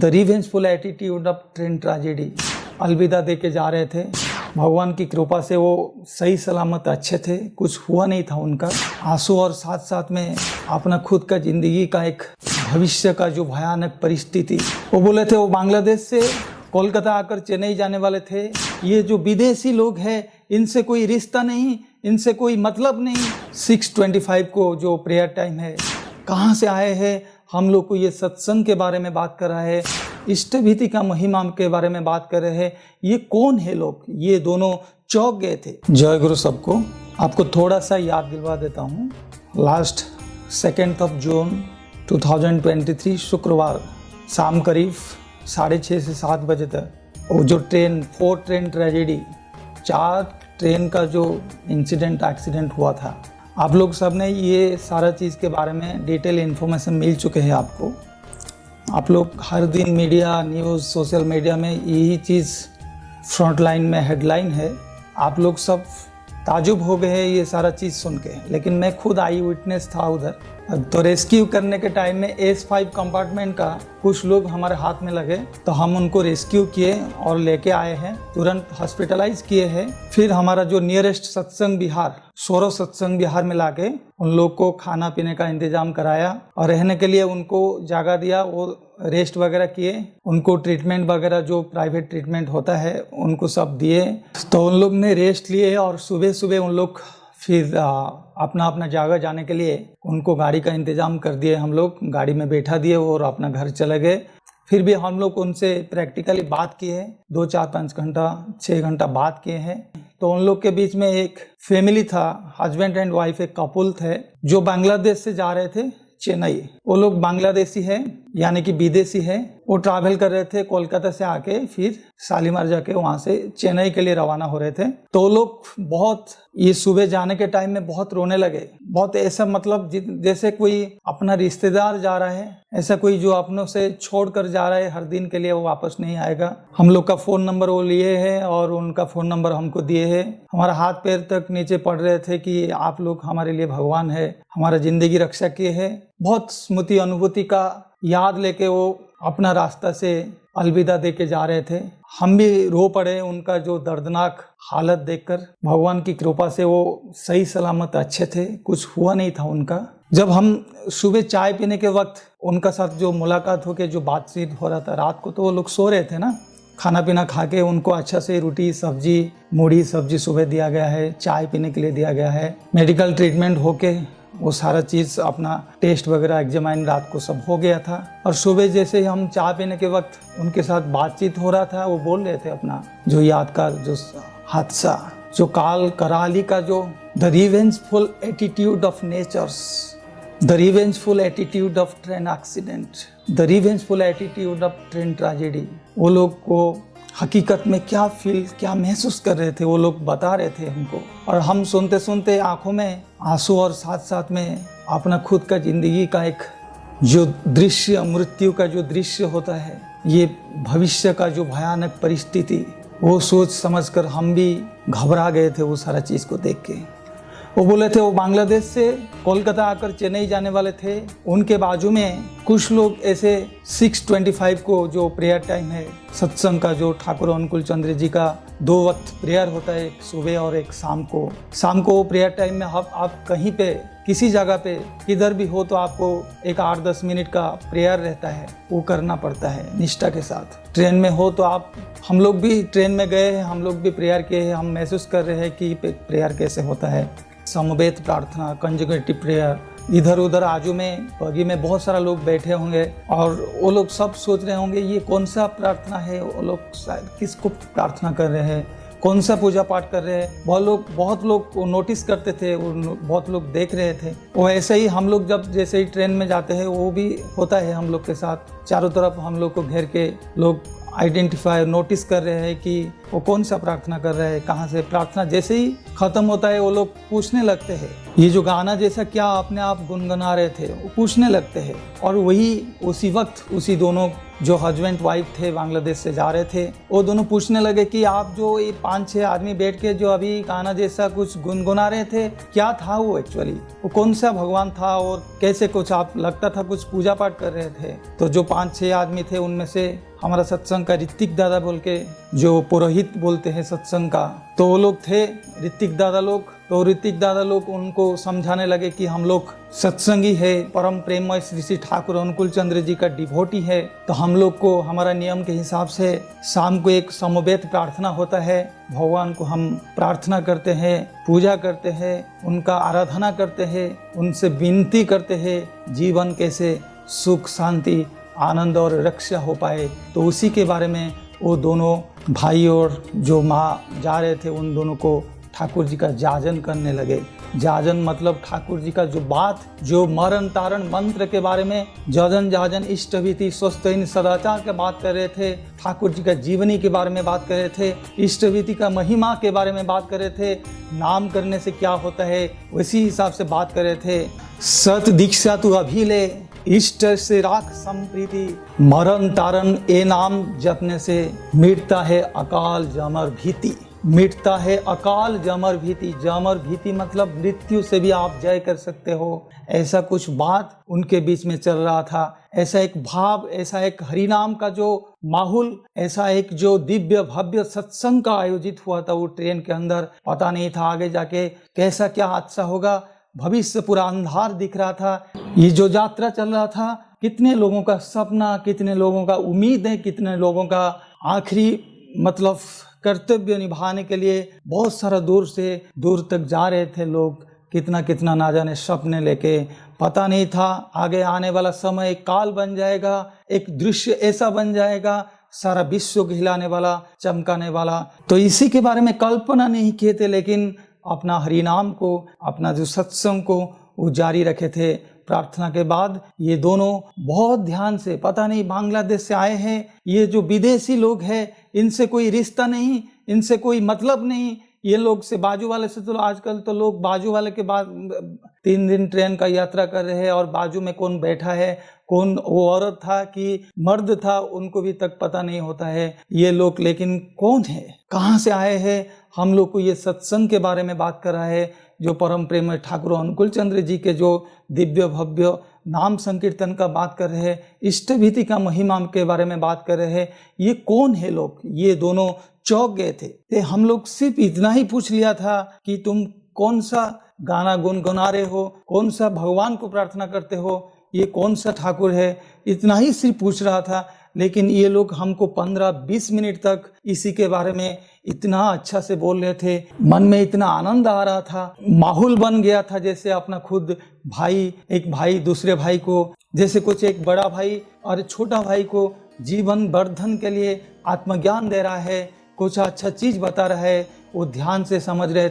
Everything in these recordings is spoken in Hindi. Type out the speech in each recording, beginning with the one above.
The revengeful attitude of train tragedy. अलविदा दे के जा रहे थे। भगवान की कृपा से वो सही सलामत अच्छे थे, कुछ हुआ नहीं था उनका। आंसू और साथ साथ में अपना खुद का जिंदगी का एक भविष्य का जो भयानक परिस्थिति, वो बोले थे वो बांग्लादेश से कोलकाता आकर चेन्नई जाने वाले थे। ये जो विदेशी लोग हैं इनसे कोई रिश्ता नहीं, इनसे कोई मतलब नहीं। 6:25 को जो प्रेयर टाइम है, कहाँ से आए हैं, हम लोग को ये सत्संग के बारे में बात कर रहा है, इष्ट भीति का महिमा के बारे में बात कर रहे हैं। ये कौन है लोग? ये दोनों चौंक गए थे। जय गुरु सबको। आपको थोड़ा सा याद दिलवा देता हूँ। लास्ट 2 जून 2023 शुक्रवार शाम करीब 6:30 से 7 बजे तक वो जो 4 ट्रेन ट्रेजेडी, 4 ट्रेन का जो एक्सीडेंट हुआ था, आप लोग सब ने ये सारा चीज़ के बारे में डिटेल इन्फॉर्मेशन मिल चुके हैं आपको। आप लोग हर दिन मीडिया, न्यूज़, सोशल मीडिया में यही चीज़ फ्रंट लाइन में हेडलाइन है। आप लोग सब ताजुब हो गए हैं ये सारा चीज़ सुन के, लेकिन मैं खुद आई विटनेस था उधर। तो रेस्क्यू करने के टाइम में S5 कंपार्टमेंट का कुछ लोग हमारे हाथ में लगे, तो हम उनको रेस्क्यू किए और लेके आए हैं, तुरंत हॉस्पिटलाइज किए हैं। फिर हमारा जो नियरेस्ट सत्संग विहार, सोरो सत्संग विहार में लाके उन लोग को खाना पीने का इंतजाम कराया और रहने के लिए उनको जगह दिया। वो रेस्ट वगैरह किए, उनको ट्रीटमेंट वगैरह जो प्राइवेट ट्रीटमेंट होता है उनको सब दिए। तो उन लोग ने रेस्ट लिए और सुबह सुबह उन लोग फिर अपना अपना जगह जाने के लिए उनको गाड़ी का इंतज़ाम कर दिए। हम लोग गाड़ी में बैठा दिए और अपना घर चले गए। फिर भी हम लोग उनसे प्रैक्टिकली बात किए, 2, 4, 5 घंटा, 6 घंटा बात किए हैं। तो उन लोग के बीच में एक फैमिली था, हस्बैंड एंड वाइफ, एक कपल थे जो बांग्लादेश से जा रहे थे चेन्नई। वो लोग बांग्लादेशी है, यानी कि विदेशी है। वो ट्रैवल कर रहे थे कोलकाता से आके, फिर शालीमार जाके वहाँ से चेन्नई के लिए रवाना हो रहे थे। तो वो लोग बहुत, ये सुबह जाने के टाइम में बहुत रोने लगे। बहुत ऐसा मतलब जैसे कोई अपना रिश्तेदार जा रहा है, ऐसा कोई जो अपनों से छोड़ कर जा रहा है हर दिन के लिए, वो वापस नहीं आएगा। हम लोग का फ़ोन नंबर वो लिए है और उनका फ़ोन नंबर हमको दिए है। हमारा हाथ पैर तक नीचे पड़ रहे थे कि आप लोग हमारे लिए भगवान है, हमारा ज़िंदगी रक्षा किए है। बहुत स्मृति अनुभूति का याद लेके वो अपना रास्ता से अलविदा दे के जा रहे थे। हम भी रो पड़े उनका जो दर्दनाक हालत देखकर। भगवान की कृपा से वो सही सलामत अच्छे थे, कुछ हुआ नहीं था उनका। जब हम सुबह चाय पीने के वक्त उनका साथ जो मुलाकात होके जो बातचीत हो रहा था, रात को तो वो लोग सो रहे थे ना, खाना पीना खा के उनको अच्छा से रोटी सब्जी, मूढ़ी सब्जी सुबह दिया गया है, चाय पीने के लिए दिया गया है। मेडिकल ट्रीटमेंट होके वो सारा चीज़ अपना टेस्ट वगैरह एग्जामाइन रात को सब हो गया था। और सुबह जैसे ही हम चाय पीने के वक्त उनके साथ बातचीत हो रहा था, वो बोल रहे थे अपना जो यादगार जो हादसा, जो काल कराली का जो the revengeful attitude of natures, the revengeful attitude of train accident, the revengeful attitude of train tragedy. वो लोग को हकीकत में क्या महसूस कर रहे थे, वो लोग बता रहे थे हमको। और हम सुनते सुनते आंखों में आंसू और साथ साथ में अपना खुद का जिंदगी का एक जो दृश्य, मृत्यु का जो दृश्य होता है, ये भविष्य का जो भयानक परिस्थिति, वो सोच समझकर हम भी घबरा गए थे वो सारा चीज़ को देख के। वो बोले थे वो बांग्लादेश से कोलकाता आकर चेन्नई जाने वाले थे। उनके बाजू में कुछ लोग ऐसे 6:25 को जो प्रेयर टाइम है सत्संग का, जो ठाकुर अनुकूल चंद्र जी का 2 वक्त प्रेयर होता है, एक सुबह और एक शाम को वो प्रेयर टाइम में आप कहीं पे किसी जगह पे किधर भी हो तो आपको एक 8-10 मिनट का प्रेयर रहता है, वो करना पड़ता है निष्ठा के साथ। ट्रेन में हो तो आप, हम लोग भी ट्रेन में गए हैं, हम लोग भी प्रेयर किए हैं, हम महसूस कर रहे हैं कि प्रेयर कैसे होता है। समवेत प्रार्थना, कंजुगेटिव प्रेयर, इधर उधर आजू में बगी में बहुत सारा लोग बैठे होंगे और वो लोग सब सोच रहे होंगे ये कौन सा प्रार्थना है, वो लोग शायद किसको प्रार्थना कर रहे हैं, कौन सा पूजा पाठ कर रहे हैं। बहुत लोग नोटिस करते थे, बहुत लोग देख रहे थे। वो ऐसे ही हम लोग जब जैसे ही ट्रेन में जाते हैं वो भी होता है हम लोग के साथ। चारों तरफ हम लोग को घेर के लोग आइडेंटिफाई, नोटिस कर रहे हैं कि वो कौन सा प्रार्थना कर रहे हैं, कहाँ से। प्रार्थना जैसे ही खत्म होता है वो लोग पूछने लगते हैं ये जो गाना जैसा क्या अपने आप गुनगुना रहे थे, वो पूछने लगते हैं। और वही उसी वक्त उसी दोनों जो हस्बैंड वाइफ थे बांग्लादेश से जा रहे थे, वो दोनों पूछने लगे कि आप जो ये 5-6 आदमी बैठ के जो अभी गाना जैसा कुछ गुनगुना रहे थे, क्या था वो एक्चुअली, वो कौन सा भगवान था और कैसे, कुछ आप लगता था कुछ पूजा पाठ कर रहे थे। तो जो 5-6 आदमी थे उनमें से हमारा सत्संग का ऋतिक दादा बोल के, जो पुरोहित बोलते हैं सत्संग का, तो वो लोग थे ऋतिक दादा लोग। तो ऋतिक दादा लोग उनको समझाने लगे कि हम लोग सत्संगी है, परम प्रेममय श्री श्री ठाकुर अनुकूल चंद्र जी का डिवोटी है, तो हम लोग को हमारा नियम के हिसाब से शाम को एक समवेत प्रार्थना होता है, भगवान को हम प्रार्थना करते हैं, पूजा करते हैं, उनका आराधना करते हैं, उनसे विनती करते हैं जीवन कैसे सुख शांति आनंद और रक्षा हो पाए। तो उसी के बारे में वो दोनों भाई और जो माँ जा रहे थे उन दोनों को ठाकुर जी का जाजन करने लगे। जाजन मतलब ठाकुर जी का जो बात, जो मरण तारण मंत्र के बारे में जजन जाजन इष्ट विधि स्वस्थ सदाचार के बात कर रहे थे, ठाकुर जी का जीवनी के बारे में बात कर रहे थे, इष्ट विधि का महिमा के बारे में बात कर रहे थे, नाम करने से क्या होता है उसी हिसाब से बात कर रहे थे। सत दीक्षा तू अभी ले, इष्ट से राख संप्रीति, मरण तारण ए नाम जपने से मिटता है अकाल जमर भीति, मिटता है अकाल जमर भीति। जमर भीति मतलब मृत्यु से भी आप जय कर सकते हो, ऐसा कुछ बात उनके बीच में चल रहा था। ऐसा एक भाव, ऐसा एक हरिनाम का जो माहौल, ऐसा एक जो दिव्य भव्य सत्संग का आयोजित हुआ था वो ट्रेन के अंदर। पता नहीं था आगे जाके कैसा क्या हादसा होगा, भविष्य पूरा अंधार दिख रहा था। ये जो यात्रा चल रहा था, कितने लोगों का सपना, कितने लोगों का उम्मीद है, कितने लोगों का आखिरी मतलब कर्तव्य निभाने के लिए बहुत सारा दूर से दूर तक जा रहे थे लोग, कितना कितना ना जाने सपने लेके। पता नहीं था आगे आने वाला समय एक काल बन जाएगा, एक दृश्य ऐसा बन जाएगा सारा विश्व को हिलाने वाला, चमकाने वाला। तो इसी के बारे में कल्पना नहीं किए थे, लेकिन अपना हरिनाम को, अपना जो सत्संग को वो जारी रखे थे। प्रार्थना के बाद ये दोनों बहुत ध्यान से, पता नहीं बांग्लादेश से आए हैं, ये जो विदेशी लोग हैं इनसे कोई रिश्ता नहीं, इनसे कोई मतलब नहीं, ये लोग से बाजू वाले से, तो आजकल तो लोग बाजू वाले के बाद 3 दिन ट्रेन का यात्रा कर रहे हैं और बाजू में कौन बैठा है, कौन वो औरत था कि मर्द था, उनको भी तक पता नहीं होता है। ये लोग लेकिन कौन है, कहाँ से आए हैं, हम लोग को ये सत्संग के बारे में बात कर रहा है, जो परम प्रेम ठाकुर अनुकूल चंद्र जी के जो दिव्य भव्य नाम संकीर्तन का बात कर रहे हैं, इष्ट भीति का महिमा के बारे में बात कर रहे हैं। ये कौन है लोग? ये दोनों चौंक गए थे। हम लोग सिर्फ इतना ही पूछ लिया था कि तुम कौन सा गाना गुनगुना रहे हो, कौन सा भगवान को प्रार्थना करते हो, ये कौन सा ठाकुर है, इतना ही सिर्फ पूछ रहा था। लेकिन ये लोग हमको 15-20 मिनट तक इसी के बारे में इतना अच्छा से बोल रहे थे, मन में इतना आनंद आ रहा था, माहौल बन गया था जैसे अपना खुद भाई, एक भाई दूसरे भाई को, जैसे कुछ एक बड़ा भाई और छोटा भाई को जीवन वर्धन के लिए आत्मज्ञान दे रहा है, कुछ अच्छा चीज बता रहा है। वो ध्यान से समझ रहे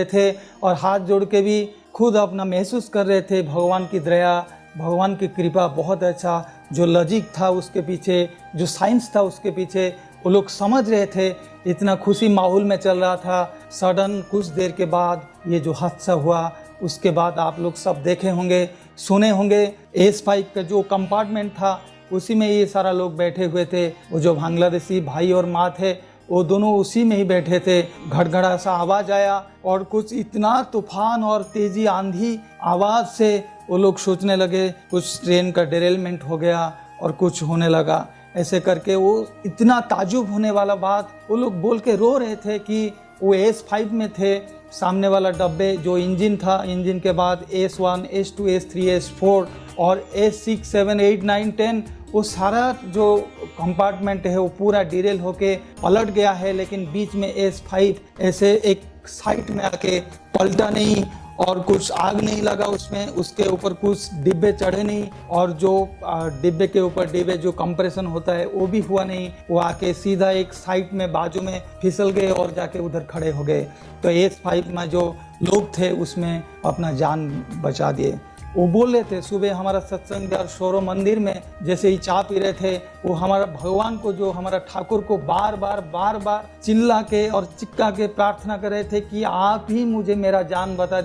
थे और हाथ जोड़ के भी खुद अपना महसूस कर रहे थे भगवान की दया, भगवान की कृपा। बहुत अच्छा जो लॉजिक था उसके पीछे, जो साइंस था उसके पीछे, वो लोग समझ रहे थे। इतना खुशी माहौल में चल रहा था। सडन कुछ देर के बाद ये जो हादसा हुआ, उसके बाद आप लोग सब देखे होंगे, सुने होंगे, S5 का जो कंपार्टमेंट था उसी में ये सारा लोग बैठे हुए थे। वो जो बांग्लादेशी भाई और माँ थे वो दोनों उसी में ही बैठे थे। घड़घड़ा सा आवाज़ आया और कुछ इतना तूफान और तेजी आंधी आवाज़ से वो लोग सोचने लगे कुछ ट्रेन का डिरेलमेंट हो गया और कुछ होने लगा। ऐसे करके वो इतना ताजुब होने वाला बात वो लोग बोल के रो रहे थे कि वो S5 में थे। सामने वाला डब्बे जो इंजन था, इंजन के बाद S1, S2, S3, S4 और S6, 7, 8, 9, 10 वो सारा जो कंपार्टमेंट है वो पूरा डिरेल होके पलट गया है। लेकिन बीच में S5 ऐसे एक साइड में आके पलटा नहीं और कुछ आग नहीं लगा उसमें, उसके ऊपर कुछ डिब्बे चढ़े नहीं और जो डिब्बे के ऊपर डिब्बे जो कंप्रेशन होता है वो भी हुआ नहीं। वो आके सीधा एक साइड में बाजू में फिसल गए और जाके उधर खड़े हो गए। तो S5 में जो लोग थे उसमें अपना जान बचा दिए। वो बोल रहे थे सुबह हमारा सत्संग और शोरो मंदिर में जैसे ही चाय पी रहे थे वो हमारा भगवान को, जो हमारा ठाकुर को बार बार चिल्ला के और चिक्का के प्रार्थना कर रहे थे कि आप ही मुझे मेरा जान बचा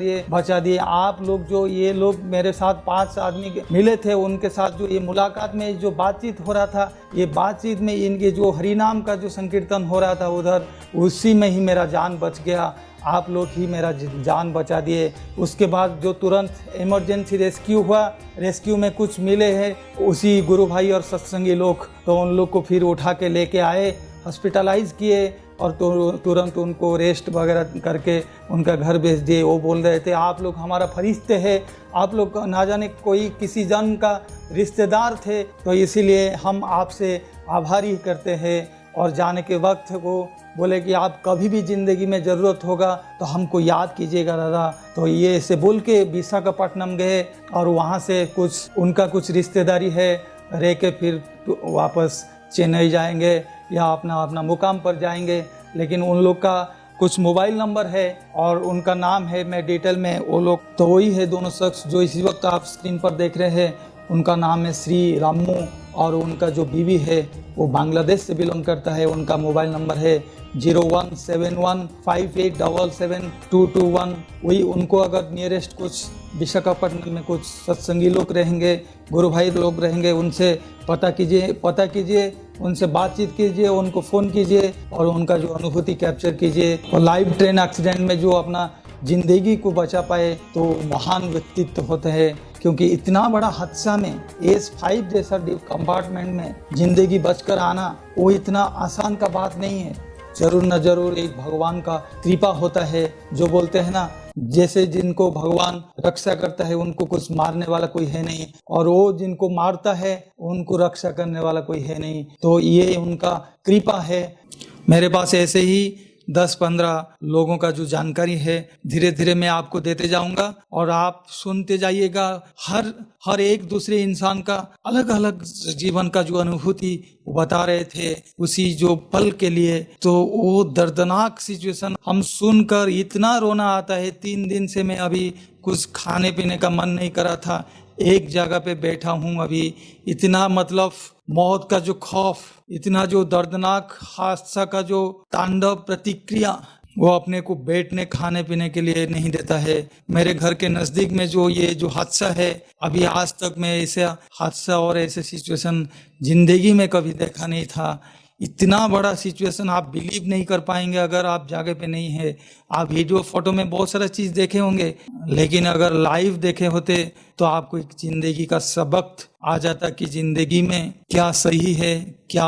दिए। आप लोग, जो ये लोग मेरे साथ 5 आदमी मिले थे, उनके साथ जो ये मुलाकात में जो बातचीत हो रहा था, ये बातचीत में इनके जो हरिनाम का जो संकीर्तन हो रहा था उधर, उसी में ही मेरा जान बच गया। आप लोग ही मेरा जान बचा दिए। उसके बाद जो तुरंत इमरजेंसी रेस्क्यू हुआ, रेस्क्यू में कुछ मिले हैं उसी गुरु भाई और सत्संगी लोग, तो उन लोग को फिर उठा के लेके आए, हॉस्पिटलाइज किए और तुरंत उनको रेस्ट वगैरह करके उनका घर भेज दिए। वो बोल रहे थे आप लोग हमारा फरिश्ते हैं, आप लोग ना जाने कोई किसी जन का रिश्तेदार थे, तो इसीलिए हम आपसे आभारी करते हैं। और जाने के वक्त वो बोले कि आप कभी भी ज़िंदगी में ज़रूरत होगा तो हमको याद कीजिएगा दादा। तो ये ऐसे बोल के विशाखापट्टनम गए और वहाँ से उनका कुछ रिश्तेदारी है, रह के फिर वापस चेन्नई जाएंगे या अपना मुकाम पर जाएंगे। लेकिन उन लोग का कुछ मोबाइल नंबर है और उनका नाम है, मैं डिटेल में वो लोग तो वही है, दोनों शख्स जो इसी वक्त आप स्क्रीन पर देख रहे हैं, उनका नाम है श्री रामू और उनका जो बीवी है वो बांग्लादेश से बिलोंग करता है। उनका मोबाइल नंबर है 017158777221। वही उनको अगर नियरेस्ट कुछ विशाखापट्टनम में कुछ सत्संगी लोग रहेंगे, गुरु भाई लोग रहेंगे, उनसे पता कीजिए, उनसे बातचीत कीजिए, उनको फ़ोन कीजिए और उनका जो अनुभूति कैप्चर कीजिए। और लाइव ट्रेन एक्सीडेंट में जो अपना ज़िंदगी को बचा पाए तो महान व्यक्तित्व होते हैं, क्योंकि इतना बड़ा हादसा में S5 जैसा कंपार्टमेंट में ज़िंदगी बचकर आना वो इतना आसान का बात नहीं है। जरूर न जरूर एक भगवान का कृपा होता है। जो बोलते हैं ना, जैसे जिनको भगवान रक्षा करता है उनको कुछ मारने वाला कोई है नहीं, और वो जिनको मारता है उनको रक्षा करने वाला कोई है नहीं। तो ये उनका कृपा है। मेरे पास ऐसे ही 10-15 लोगों का जो जानकारी है धीरे धीरे मैं आपको देते जाऊंगा और आप सुनते जाइएगा। हर एक दूसरे इंसान का अलग अलग जीवन का जो अनुभूति बता रहे थे उसी जो पल के लिए। तो वो दर्दनाक सिचुएशन हम सुनकर इतना रोना आता है। 3 दिन से मैं अभी कुछ खाने पीने का मन नहीं करा था, एक जगह पे बैठा हूँ अभी। इतना मतलब मौत का जो खौफ, इतना जो दर्दनाक हादसा का जो तांडव प्रतिक्रिया, वो अपने को बैठने खाने पीने के लिए नहीं देता है। मेरे घर के नज़दीक में जो हादसा है, अभी आज तक मैं ऐसे हादसा और ऐसे सिचुएशन जिंदगी में कभी देखा नहीं था। इतना बड़ा सिचुएशन आप बिलीव नहीं कर पाएंगे अगर आप जगह पे नहीं है। आप वीडियो फोटो में बहुत सारा चीज़ देखे होंगे, लेकिन अगर लाइव देखे होते तो आपको एक ज़िंदगी का सबक आ जाता कि ज़िंदगी में क्या सही है, क्या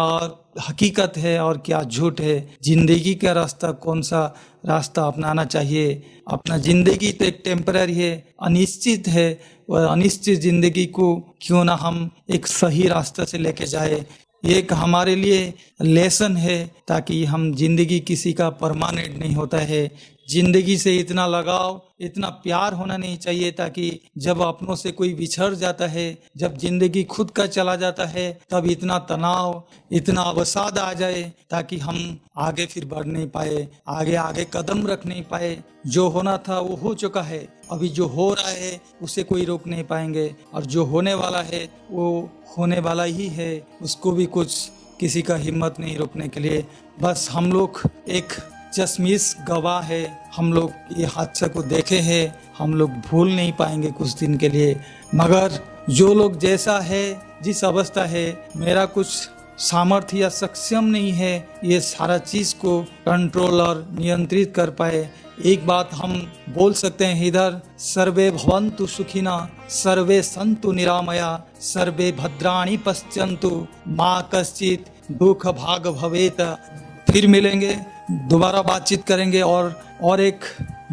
हकीकत है और क्या झूठ है। ज़िंदगी का रास्ता कौन सा रास्ता अपनाना चाहिए। अपना ज़िंदगी तो एक टेम्पररी है, अनिश्चित है, और अनिश्चित ज़िंदगी को क्यों ना हम एक सही रास्ते से लेके जाए। ये एक हमारे लिए लेसन है, ताकि हम जिंदगी किसी का परमानेंट नहीं होता है। जिंदगी से इतना लगाव, इतना प्यार होना नहीं चाहिए ताकि जब अपनों से कोई बिछड़ जाता है, जब जिंदगी खुद का चला जाता है, तब इतना तनाव, इतना अवसाद आ जाए ताकि हम आगे फिर बढ़ नहीं पाए, आगे कदम रख नहीं पाए। जो होना था वो हो चुका है, अभी जो हो रहा है उसे कोई रोक नहीं पाएंगे, और जो होने वाला है वो होने वाला ही है, उसको भी कुछ किसी का हिम्मत नहीं रोकने के लिए। बस हम लोग एक चश्मिश गवाह है। हम लोग ये हादसा को देखे हैं, हम लोग भूल नहीं पाएंगे कुछ दिन के लिए। मगर जो लोग जैसा है, जिस अवस्था है, मेरा कुछ सामर्थ्य या सक्षम नहीं है ये सारा चीज़ को कंट्रोल और नियंत्रित कर पाए। एक बात हम बोल सकते हैं इधर, सर्वे भवन्तु सुखिना, सर्वे सन्तु निरामया, सर्वे भद्राणि पश्यन्तु, माँ कश्चित दुख भाग भवेत। फिर मिलेंगे, दोबारा बातचीत करेंगे और एक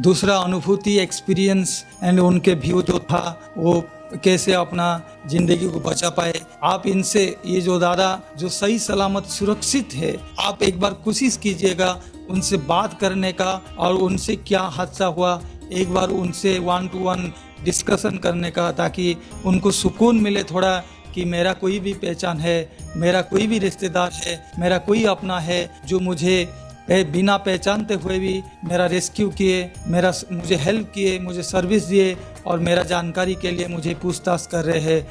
दूसरा अनुभूति, एक्सपीरियंस एंड उनके व्यू जो था वो कैसे अपना जिंदगी को बचा पाए। आप इनसे, ये जो दादा जो सही सलामत सुरक्षित है, आप एक बार कोशिश कीजिएगा उनसे बात करने का, और उनसे क्या हादसा हुआ एक बार उनसे 1 to 1 डिस्कशन करने का, ताकि उनको सुकून मिले थोड़ा कि मेरा कोई भी पहचान है, मेरा कोई भी रिश्तेदार है, मेरा कोई अपना है जो मुझे बिना पहचानते हुए भी मेरा रेस्क्यू किए, मुझे हेल्प किए, मुझे सर्विस दिए और मेरा जानकारी के लिए मुझे पूछताछ कर रहे हैं।